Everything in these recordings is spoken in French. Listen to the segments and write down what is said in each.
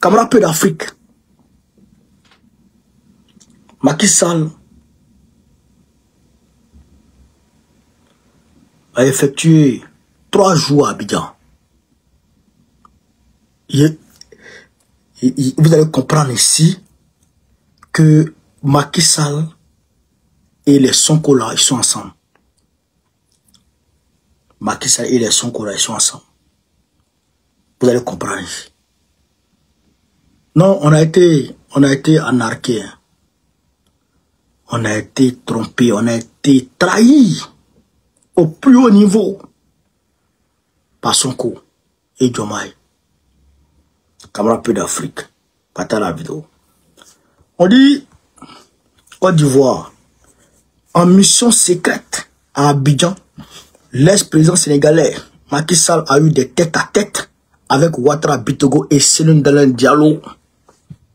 Camarades d'Afrique, Macky Sall a effectué 3 jours à Abidjan. Vous allez comprendre ici que Macky Sall et les Sonko là, ils sont ensemble. Macky Sall et les Sonko là, ils sont ensemble. Vous allez comprendre ici. Non, on a été anarqué. Hein. On a été trompé, on a été trahi au plus haut niveau par Sonko et Diomaye. Camarades d'Afrique, partagez la vidéo. On dit Côte d'Ivoire, en mission secrète à Abidjan, l'ex-président sénégalais Macky Sall a eu des tête-à-tête avec Ouattara Bitogo et Cellou Dalein Diallo.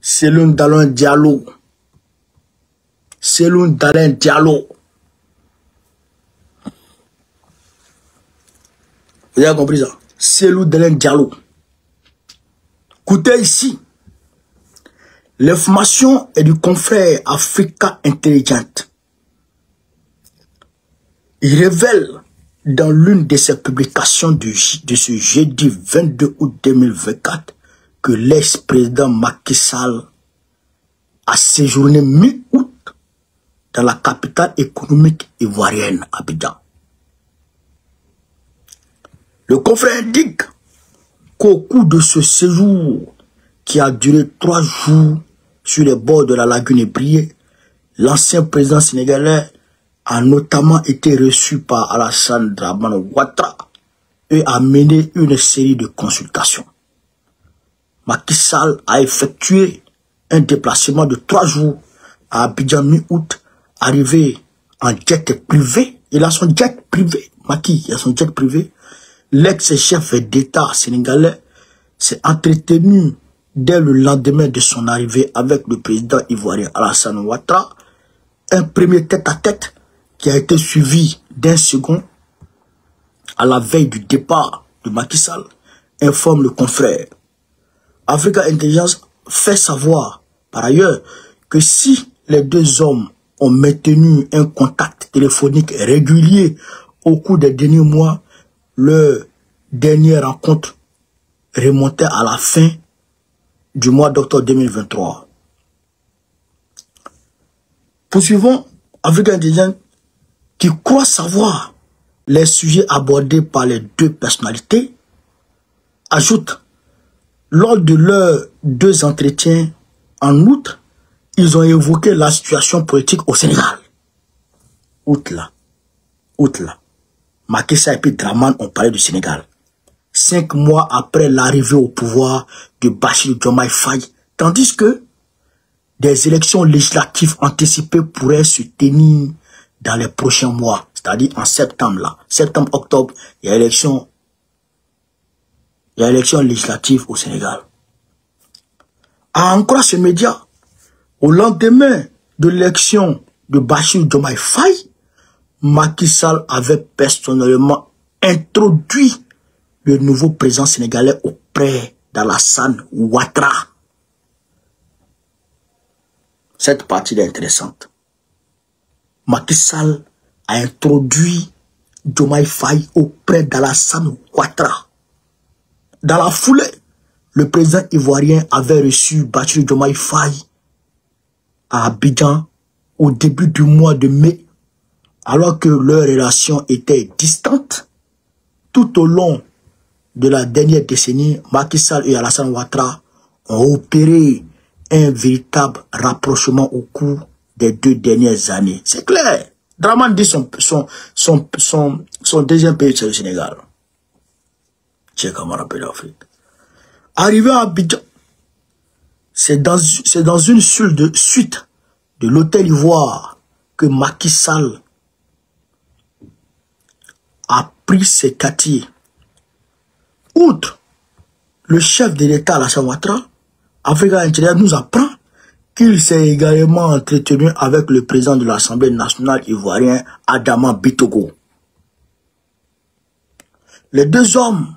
Cellou Dalein Diallo. Cellou Dalein Diallo. Vous avez compris ça? Cellou Dalein Diallo. Écoutez ici. L'information est du confrère Africa Intelligent. Il révèle dans l'une de ses publications de ce jeudi 22 août 2024 que l'ex-président Macky Sall a séjourné mi-août dans la capitale économique ivoirienne, Abidjan. Le confrère indique qu'au cours de ce séjour, qui a duré 3 jours sur les bords de la lagune Ébrié, l'ancien président sénégalais a notamment été reçu par Alassane Dramane Ouattara et a mené une série de consultations. Macky Sall a effectué un déplacement de 3 jours à Abidjan mi-août, arrivé en jet privé. Il a son jet privé. Macky, il a son jet privé. L'ex-chef d'État sénégalais s'est entretenu dès le lendemain de son arrivée avec le président ivoirien Alassane Ouattara. Un premier tête-à-tête qui a été suivi d'un second à la veille du départ de Macky Sall, informe le confrère. Africa Intelligence fait savoir par ailleurs que si les deux hommes ont maintenu un contact téléphonique régulier au cours des derniers mois, leur dernière rencontre remontait à la fin du mois d'octobre 2023. Poursuivons Africa Intelligence qui croit savoir les sujets abordés par les deux personnalités, ajoute, lors de leurs 2 entretiens en août, ils ont évoqué la situation politique au Sénégal. Août là. Macky Sall et puis Dramane ont parlé du Sénégal. 5 mois après l'arrivée au pouvoir de Bassirou Diomaye Faye, tandis que des élections législatives anticipées pourraient se tenir dans les prochains mois, c'est-à-dire en septembre là. Septembre, octobre, il y a élection législative au Sénégal. À en croire ce média, au lendemain de l'élection de Bassirou Diomaye Faye, Macky Sall avait personnellement introduit le nouveau président sénégalais auprès d'Alassane Ouattara. Cette partie est intéressante. Macky Sall a introduit Diomaye Faye auprès d'Alassane Ouattara. Dans la foulée, le président ivoirien avait reçu Bassirou Diomaye Faye à Abidjan au début du mois de mai, alors que leurs relations étaient distantes. Tout au long de la dernière décennie, Macky Sall et Alassane Ouattara ont opéré un véritable rapprochement au cours des 2 dernières années. C'est clair. Dramane dit son deuxième pays, c'est le Sénégal. C'est comme on rappelle l'Afrique. Arrivé à Abidjan, c'est dans une suite de l'hôtel Ivoire que Macky Sall a pris ses quartiers. Outre le chef de l'État Alassane Ouattara, Africa Intelligence nous apprend qu'il s'est également entretenu avec le président de l'Assemblée nationale ivoirienne Adama Bitogo. Les 2 hommes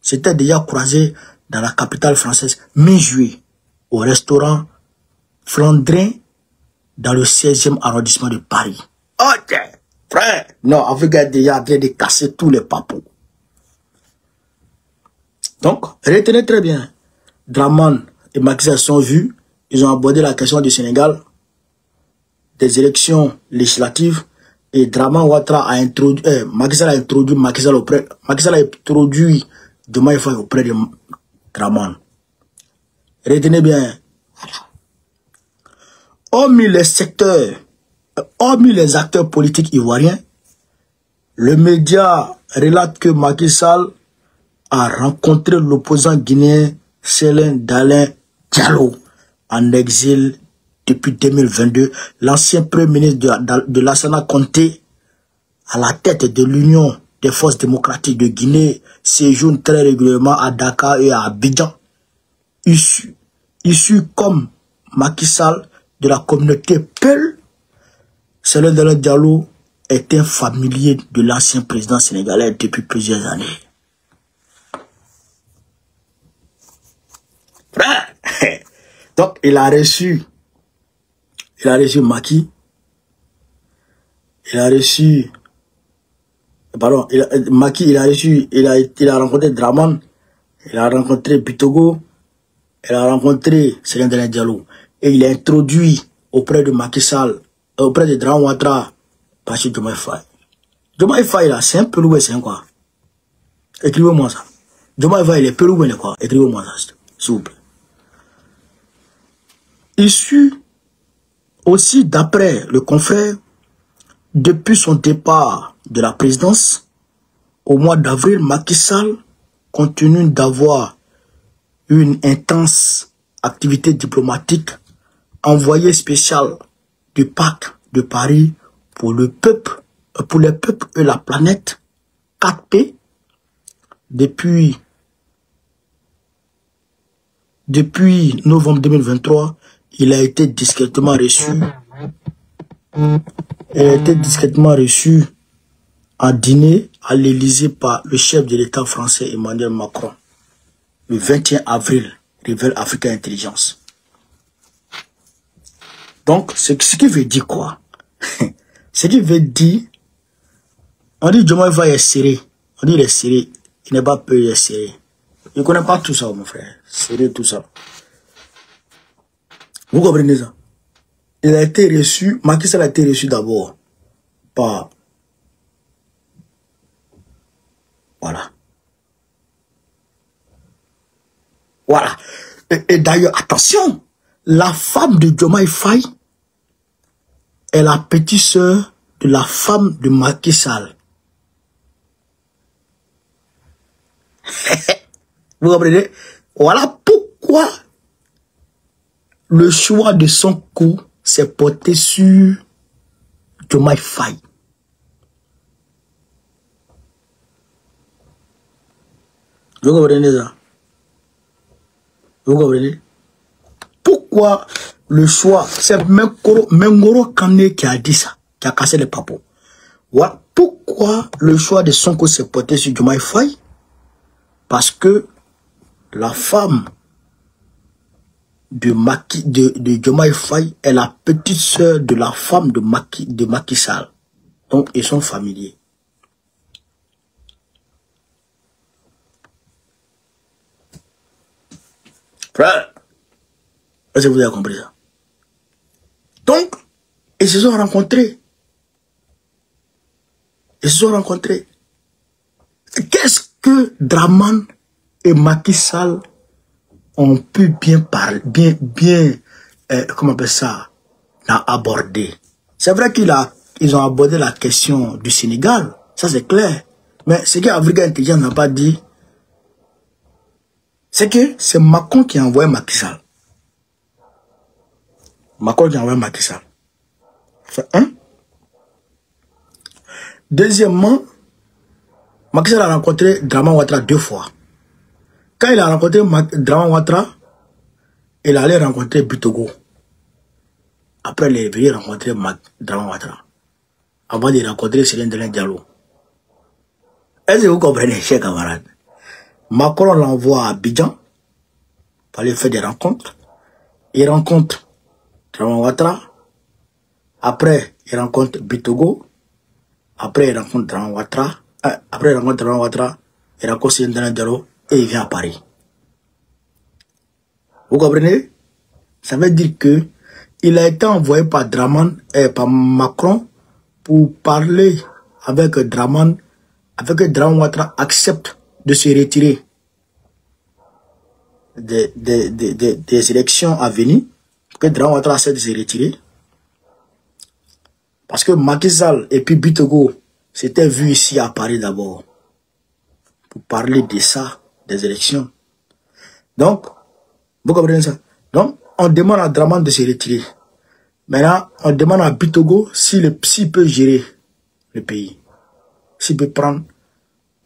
s'étaient déjà croisés dans la capitale française mi-juillet au restaurant Flandrin dans le 16e arrondissement de Paris. Ok, frère. Non, Afrique est déjà en train de casser tous les papous. Donc, retenez très bien. Dramane et Macky Sall sont vus. Ils ont abordé la question du Sénégal, des élections législatives. Et Dramane Ouattara a introduit, Macky Sall a introduit Diomaye Faye auprès de Dramane. Retenez bien. Hormis les secteurs, hormis les acteurs politiques ivoiriens, le média relate que Macky Sall a rencontré l'opposant guinéen Céline Dalein Diallo en exil depuis 2022. L'ancien premier ministre de Lassana Conté, à la tête de l'Union des forces démocratiques de Guinée, séjourne très régulièrement à Dakar et à Abidjan. Issu comme Macky Sall de la communauté Peul, Céline Dalein Diallo est un familier de l'ancien président sénégalais depuis plusieurs années. Donc, il a reçu Macky, il a rencontré Dramane, il a rencontré Bitogo, il a rencontré Céline Dalein Diallo, et il a introduit auprès de Macky Sall, auprès de Dramane Ouattara, parce que Diomaye Faye. Diomaye Faye, là, c'est un peu loué, c'est quoi? Écrivez-moi ça. Diomaye Faye, il est peu loué, quoi? Écrivez-moi ça, s'il vous plaît. Issu aussi d'après le confrère, depuis son départ de la présidence, au mois d'avril, Macky Sall continue d'avoir une intense activité diplomatique, envoyé spécial du pacte de Paris pour le peuple, pour les peuples et la planète, 4P, depuis novembre 2023, il a été discrètement reçu. Il a été discrètement reçu en dîner à l'Élysée par le chef de l'État français Emmanuel Macron le 21 avril, révèle Africa Intelligence. Donc, ce qui veut dire quoi? Ce qui veut dire, on dit Diomaye Faye est serré. On dit il est serré. Il n'est pas peu, il est serré. Il ne connaît pas tout ça, mon frère. Serré, tout ça. Vous comprenez ça? Il a été reçu, Macky Sall a été reçu d'abord par... Voilà. Voilà. Et d'ailleurs, attention, la femme de Diomaye Faye est la petite sœur de la femme de Macky Sall. Vous comprenez? Voilà pourquoi le choix de son coup s'est porté sur Diomaye Faye. Vous comprenez ça? Vous comprenez? Pourquoi le choix? C'est Mengoro Kane qui a dit ça, qui a cassé les papos. Voilà. Pourquoi le choix de son coup s'est porté sur Diomaye Faye? Parce que la femme de Diomaye Faye est la petite sœur de la femme de Macky Sall. Donc, ils sont familiers. Frère, est-ce que vous avez compris ça? Donc, ils se sont rencontrés. Ils se sont rencontrés. Qu'est-ce que Dramane et Macky Sall ont pu bien parler, comment on appelle ça, aborder? C'est vrai ils ont abordé la question du Sénégal, ça c'est clair. Mais ce qu'Africa Intelligence n'a pas dit, c'est que c'est Macron qui a envoyé Macky Sall. Macron qui a envoyé Macky Sall. C'est un. Deuxièmement, Macky Sall a rencontré Dramane Ouattara 2 fois. Quand il a rencontré Dramane Ouattara, il allait rencontrer Bitogo. Après, il est venu rencontrer Dramane Ouattara. Avant de rencontrer Céline Dalein Diallo. Est-ce que vous comprenez, chers camarades? Macron l'envoie à Abidjan pour aller faire des rencontres. il rencontre Draman Ouattara. Après, il rencontre Bitogo. Après, il rencontre Draman Ouattara. Après, il rencontre Draman Ouattara. Il rencontre Cyril Diallo et il vient à Paris. Vous comprenez? Ça veut dire que il a été envoyé par par Macron pour parler avec Draman, avec que Draman Ouattara accepte de se retirer des élections à venir, que Draman Ouattara accepte de se retirer. Parce que Macky Sall et puis Bitogo s'étaient vus ici à Paris d'abord pour parler de ça, des élections. Donc, vous comprenez ça? Donc, on demande à Draman de se retirer. Maintenant, on demande à Bitogo s'il peut gérer le pays, s'il peut prendre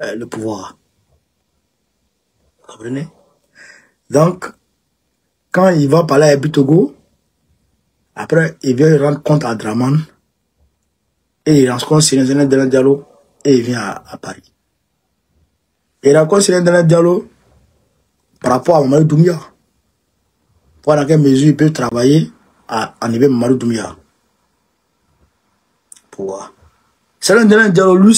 le pouvoir. Vous comprenez? Donc, quand il va parler à Bitogo, après, il vient rendre compte à Draman, et il rencontre Cyril Diallo, et il vient à Paris. Il rencontre Cyril Diallo par rapport à Mamadou Doumbia. Pour dans quelle mesure il peut travailler à niveau Mamadou Doumbia. Pourquoi? Cyril Diallo, lui,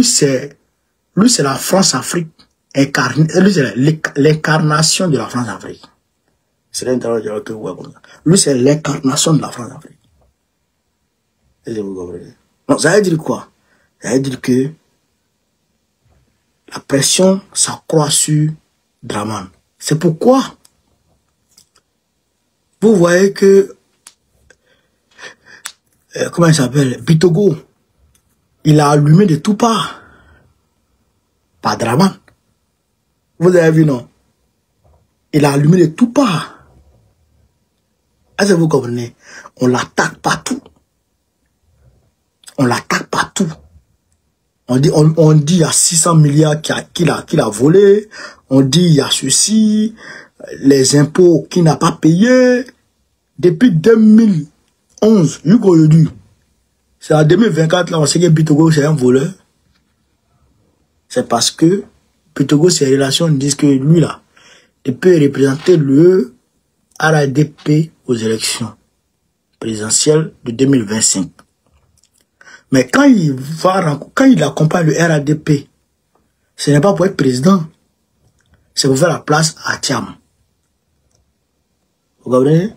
c'est la France-Afrique incarnée. Lui, c'est l'incarnation de la France-Afrique. Lui, c'est l'incarnation de la France-Afrique. Donc, ça veut dire quoi? Ça veut dire que la pression s'accroît sur Draman. C'est pourquoi vous voyez que comment il s'appelle? Bitogo, il a allumé de tout part. Pas Draman. Vous avez vu, non? Il a allumé de tout part. Est-ce que vous comprenez? On l'attaque partout. On l'attaque partout. On dit il y a 600 milliards qu'il a volé. On dit il y a ceci, les impôts qu'il n'a pas payés. Depuis 2011, c'est en 2024, là, on sait que Bitogo, c'est un voleur. C'est parce que Bitogo, ses relations disent que lui, là, il peut représenter le RADP aux élections présidentielles de 2025. Mais quand il accompagne le RADP, ce n'est pas pour être président, c'est pour faire la place à Thiam. Vous comprenez?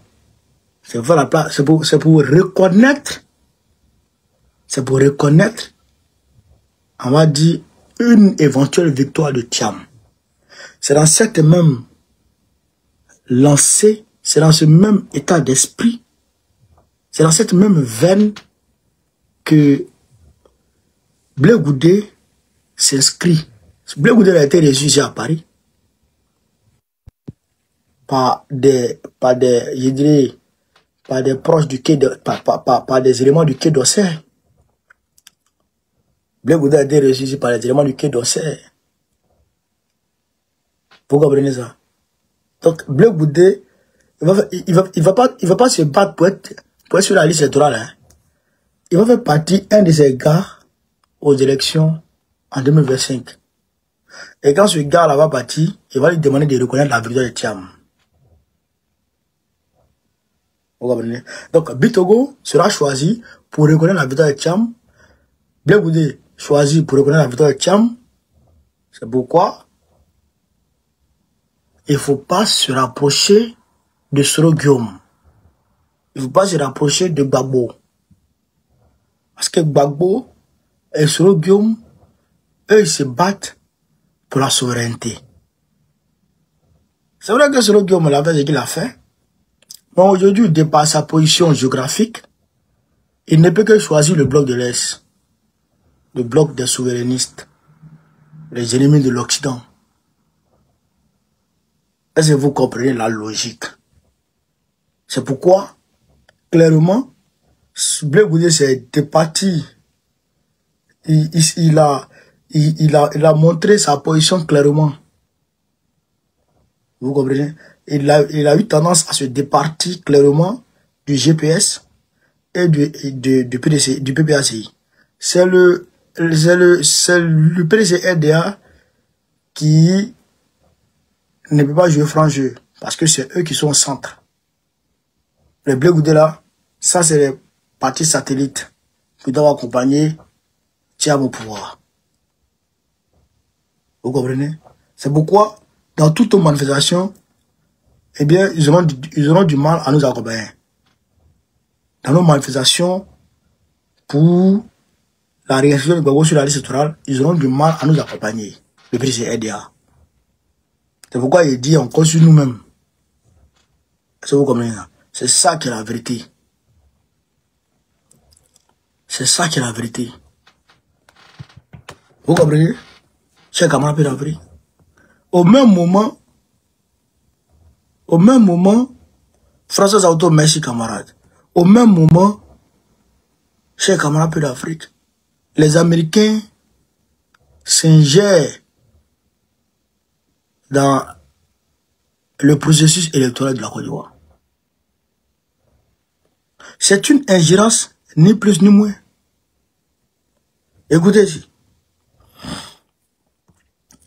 C'est pour faire la place, c'est pour reconnaître, on va dire, une éventuelle victoire de Thiam. C'est dans cette même lancée, c'est dans ce même état d'esprit, c'est dans cette même veine que Blé Goudé s'inscrit. Blé Goudé a été reçu ici à Paris par des proches du quai par des éléments du quai d'Orsay. Blé Goudé a été reçu ici par les éléments du quai d'Orsay. Vous comprenez ça? Donc Blé Goudé, il va pas se battre pour être sur la liste électorale. Hein. Il va faire partie un de ces gars aux élections en 2025. Et quand ce gars-là va partir, il va lui demander de reconnaître la victoire de Thiam. Vous comprenez? Donc, Bitogo sera choisi pour reconnaître la victoire de Thiam. Blé Goudé choisi pour reconnaître la victoire de Thiam. C'est pourquoi il ne faut pas se rapprocher de Soro Guillaume. Il ne faut pas se rapprocher de Gbagbo. Parce que Gbagbo et Soro Guillaume, eux, ils se battent pour la souveraineté. C'est vrai que Soro Guillaume l'a fait ce qu'il a fait. Mais aujourd'hui, de par sa position géographique, il ne peut que choisir le bloc de l'Est. Le bloc des souverainistes. Les ennemis de l'Occident. Est-ce que vous comprenez la logique? C'est pourquoi, clairement, Blé Goudé s'est départi. Il a montré sa position clairement. Vous comprenez? Il a eu tendance à se départir clairement du GPS et du PPACI. C'est le PDC-RDA qui ne peut pas jouer franc jeu. Parce que c'est eux qui sont au centre. Les Blé Goudé là, ça c'est les partis satellites qui doivent accompagner Thiam au pouvoir. Vous comprenez? C'est pourquoi, dans toute manifestation, eh bien, ils auront du mal à nous accompagner. Dans nos manifestations, pour la réaction de Gbagbo sur la liste électorale, ils auront du mal à nous accompagner. Le prix c'est RDA. C'est pourquoi il dit encore sur nous-mêmes. C'est vous comprenez? C'est ça qui est la vérité. C'est ça qui est la vérité. Vous comprenez? Chers camarades d'Afrique. Au même moment, François Auto, merci camarades. Au même moment, chers camarades d'Afrique, les Américains s'ingèrent dans le processus électoral de la Côte d'Ivoire. C'est une ingérence, ni plus ni moins. Écoutez ici.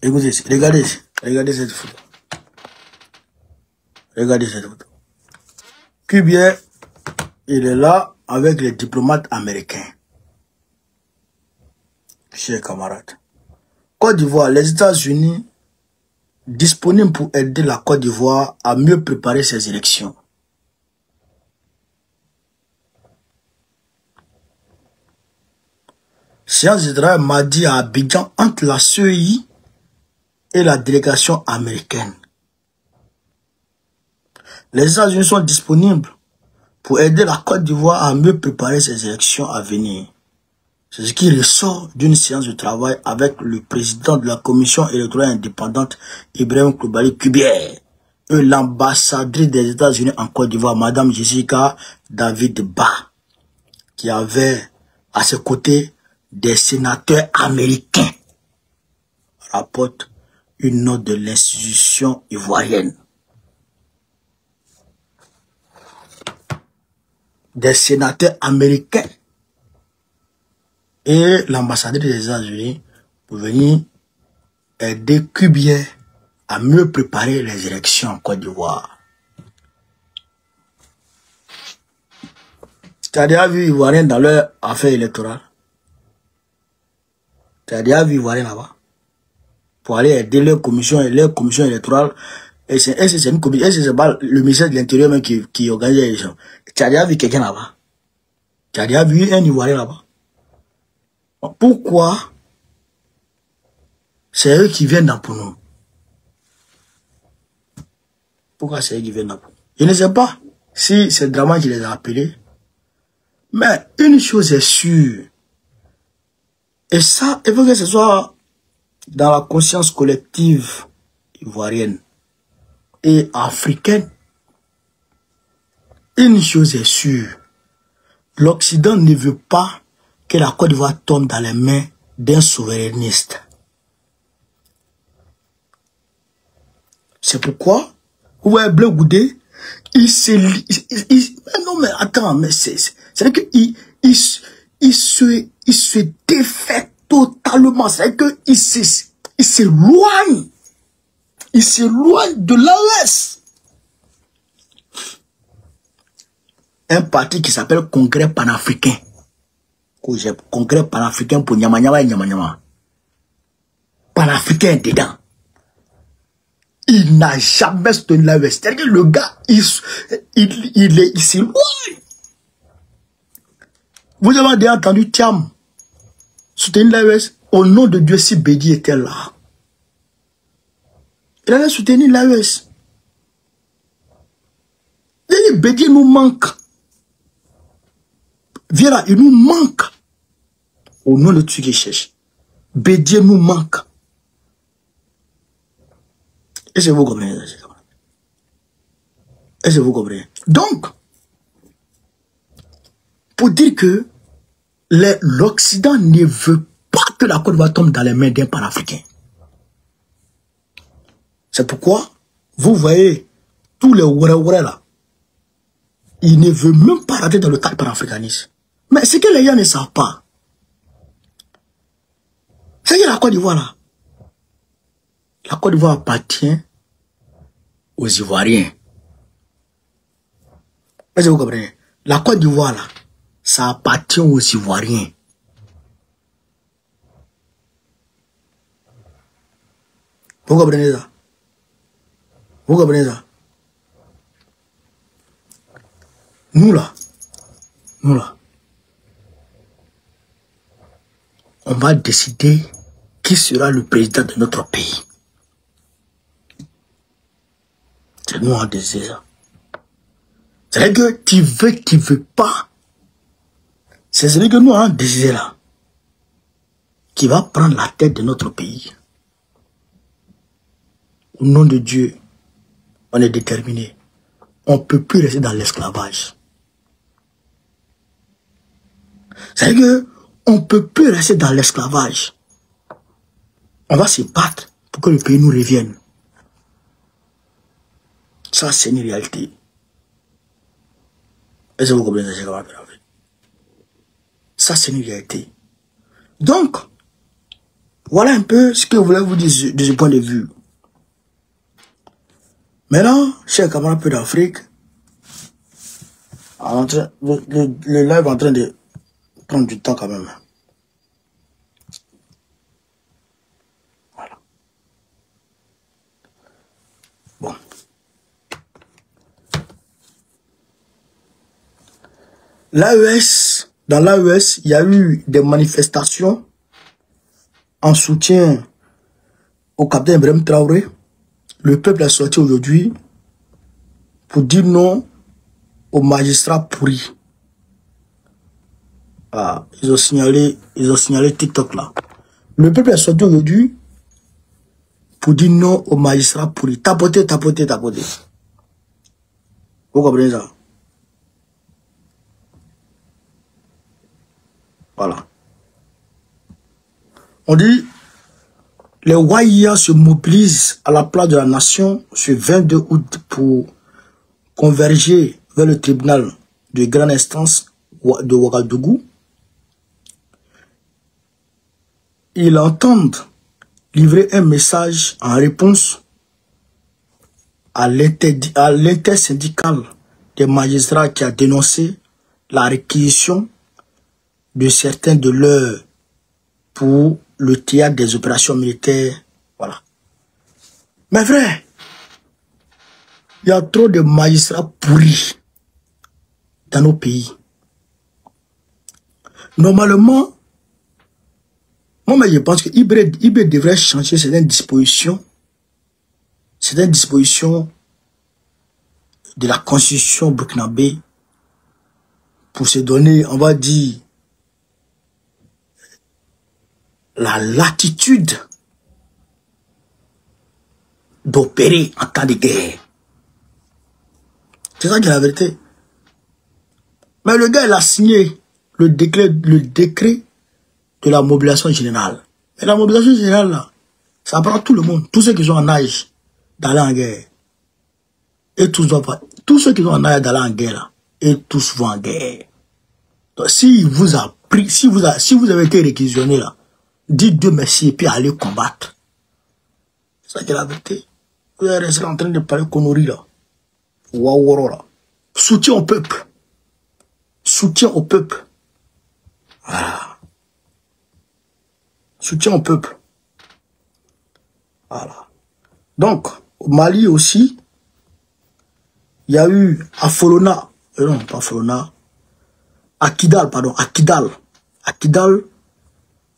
Écoutez ici. Regardez ici. Regardez cette photo. Regardez cette photo. Cubier, il est là avec les diplomates américains. Chers camarades. Côte d'Ivoire, les États-Unis disponibles pour aider la Côte d'Ivoire à mieux préparer ses élections. Séance de travail mardi à Abidjan entre la CEI et la délégation américaine. Les États-Unis sont disponibles pour aider la Côte d'Ivoire à mieux préparer ses élections à venir. C'est ce qui ressort d'une séance de travail avec le président de la commission électorale indépendante, Ibrahim Coulibaly Kubier, et l'ambassadrice des États-Unis en Côte d'Ivoire, Madame Jessica David Ba, qui avait à ses côtés des sénateurs américains, rapporte une note de l'institution ivoirienne. Des sénateurs américains et l'ambassadeur des États-Unis pour venir aider Kubier à mieux préparer les élections en Côte d'Ivoire. Tu as déjà vu Ivoiriens dans leur affaire électorale? Tu as déjà vu Ivoiriens là-bas? Pour aller aider leur commission électorale. Et c'est une commission, c'est pas le ministère de l'Intérieur même qui organise les élections. Tu as déjà vu quelqu'un là-bas? Tu as déjà vu un Ivoirien là-bas? Pourquoi c'est eux qui viennent dans pour nous? Pourquoi c'est eux qui viennent dans pour nous? Je ne sais pas si c'est Draman qui les a appelés. Mais une chose est sûre. Et ça, il faut que ce soit dans la conscience collective ivoirienne et africaine. Une chose est sûre. L'Occident ne veut pas que la Côte d'Ivoire tombe dans les mains d'un souverainiste. C'est pourquoi, vous voyez Blé Goudé, non mais attends, mais c'est-à-dire qu'il se défait totalement. C'est-à-dire qu'il s'éloigne. Il s'éloigne de l'AES. Un parti qui s'appelle Congrès panafricain. Congrès panafricain pour Nyamanyama et Nyamanyama. Panafricain dedans. Il n'a jamais soutenu l'AES. C'est-à-dire que le gars, il s'éloigne. Vous avez déjà entendu Thiam soutenir l'AES? Au nom de Dieu, si Bédi était là, il allait soutenir l'AES. Bédi nous manque. Viens là, il nous manque. Au nom de Dieu qui cherche. Bédi nous manque. Est-ce que vous comprenez? Est-ce que vous comprenez? Donc, pour dire que l'Occident ne veut pas que la Côte d'Ivoire tombe dans les mains d'un panafricain. C'est pourquoi, vous voyez, tous les ouare là, ils ne veulent même pas rentrer dans le cadre panafricaniste. Mais ce que les gens ne savent pas, c'est que la Côte d'Ivoire là, la Côte d'Ivoire appartient aux Ivoiriens. Est-ce que vous comprenez? La Côte d'Ivoire, là, ça appartient aux Ivoiriens. Vous comprenez ça? Vous comprenez ça? Nous là, on va décider qui sera le président de notre pays. C'est nous qui décidons ça. C'est que tu veux pas. C'est celui que nous avons décidé là, qui va prendre la tête de notre pays. Au nom de Dieu, on est déterminé. On ne peut plus rester dans l'esclavage. C'est que on ne peut plus rester dans l'esclavage. On va se battre pour que le pays nous revienne. Ça, c'est une réalité. Est-ce que vous comprenez ça? Ça, c'est une réalité. Donc, voilà un peu ce que je voulais vous dire de ce point de vue. Maintenant, chers camarades peu d'Afrique, le live est en train de prendre du temps quand même. Voilà. Bon. L'AES, dans l'AES, il y a eu des manifestations en soutien au capitaine Ibrahim Traoré. Le peuple est sorti aujourd'hui pour dire non aux magistrats pourris. Ah, ils ont signalé TikTok là. Le peuple est sorti aujourd'hui pour dire non aux magistrats pourris. Tapoter. Vous comprenez ça? Voilà. On dit, les Wahia se mobilisent à la place de la nation ce 22 août pour converger vers le tribunal de grande instance de Ouagadougou. Ils entendent livrer un message en réponse à l'intersyndicale des magistrats qui a dénoncé la réquisition de certains de leurs pour le théâtre des opérations militaires. Voilà. Mais frère, il y a trop de magistrats pourris dans nos pays. Normalement, moi je pense que Ibré devrait changer certaines dispositions de la constitution burkinabé pour se donner, on va dire, la latitude d'opérer en temps de guerre. C'est ça qui est la vérité. Mais le gars, il a signé le décret de la mobilisation générale. Mais la mobilisation générale, là, ça prend tout le monde, tous ceux qui sont en âge d'aller en guerre. Et tous ceux qui sont en âge d'aller en guerre, là, et tous vont en guerre. Donc, si vous avez été réquisitionné, là, dites Dieu merci et puis allez combattre. C'est ça qui est la vérité. Vous êtes resté en train de parler conneries là. Waworo là. Soutien au peuple. Soutien au peuple. Voilà. Soutien au peuple. Voilà. Donc, au Mali aussi, il y a eu à Folona, non pas Folona, à Kidal, pardon, à Kidal,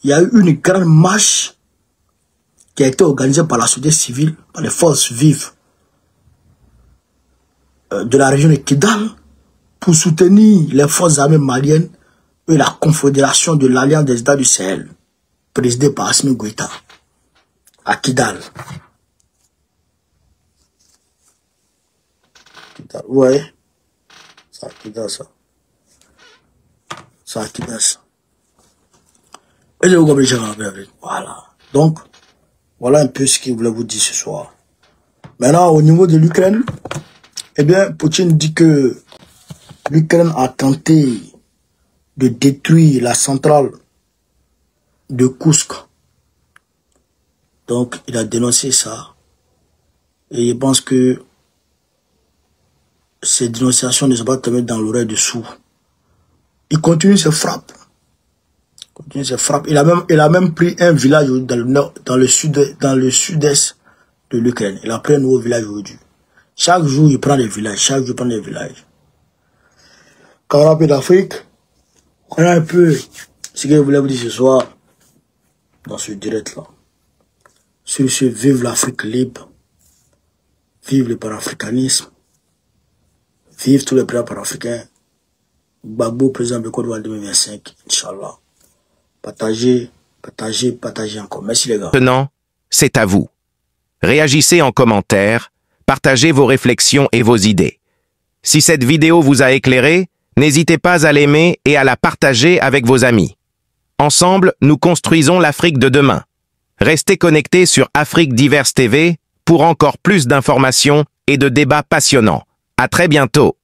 il y a eu une grande marche qui a été organisée par la société civile, par les forces vives de la région de Kidal pour soutenir les forces armées maliennes et la confédération de l'Alliance des États du Sahel, présidée par Assimi Goïta, à Kidal. Vous voyez? C'est à Kidal ça. C'est à Kidal ça. Et je vous comprenez, voilà. Donc, voilà un peu ce qu'il voulait vous dire ce soir. Maintenant, au niveau de l'Ukraine, eh bien, Poutine dit que l'Ukraine a tenté de détruire la centrale de Kursk. Donc, il a dénoncé ça. Et je pense que ces dénonciations ne sont pas tombées dans l'oreille de sourds. Il continue ses frappes. Il a même pris un village dans le nord, dans le sud-est de l'Ukraine. Il a pris un nouveau village aujourd'hui. Chaque jour, il prend des villages. Camarades d'Afrique, voilà un peu ce que je voulais vous dire ce soir dans ce direct-là. Sur ce, vive l'Afrique libre, vive le panafricanisme, vive tous les présidents panafricains. Gbagbo, président de Côte d'Ivoire 2025, Inch'Allah. Partagez encore. Merci les gars. Maintenant, c'est à vous. Réagissez en commentaire, partagez vos réflexions et vos idées. Si cette vidéo vous a éclairé, n'hésitez pas à l'aimer et à la partager avec vos amis. Ensemble, nous construisons l'Afrique de demain. Restez connectés sur Afrique Diverse TV pour encore plus d'informations et de débats passionnants. À très bientôt.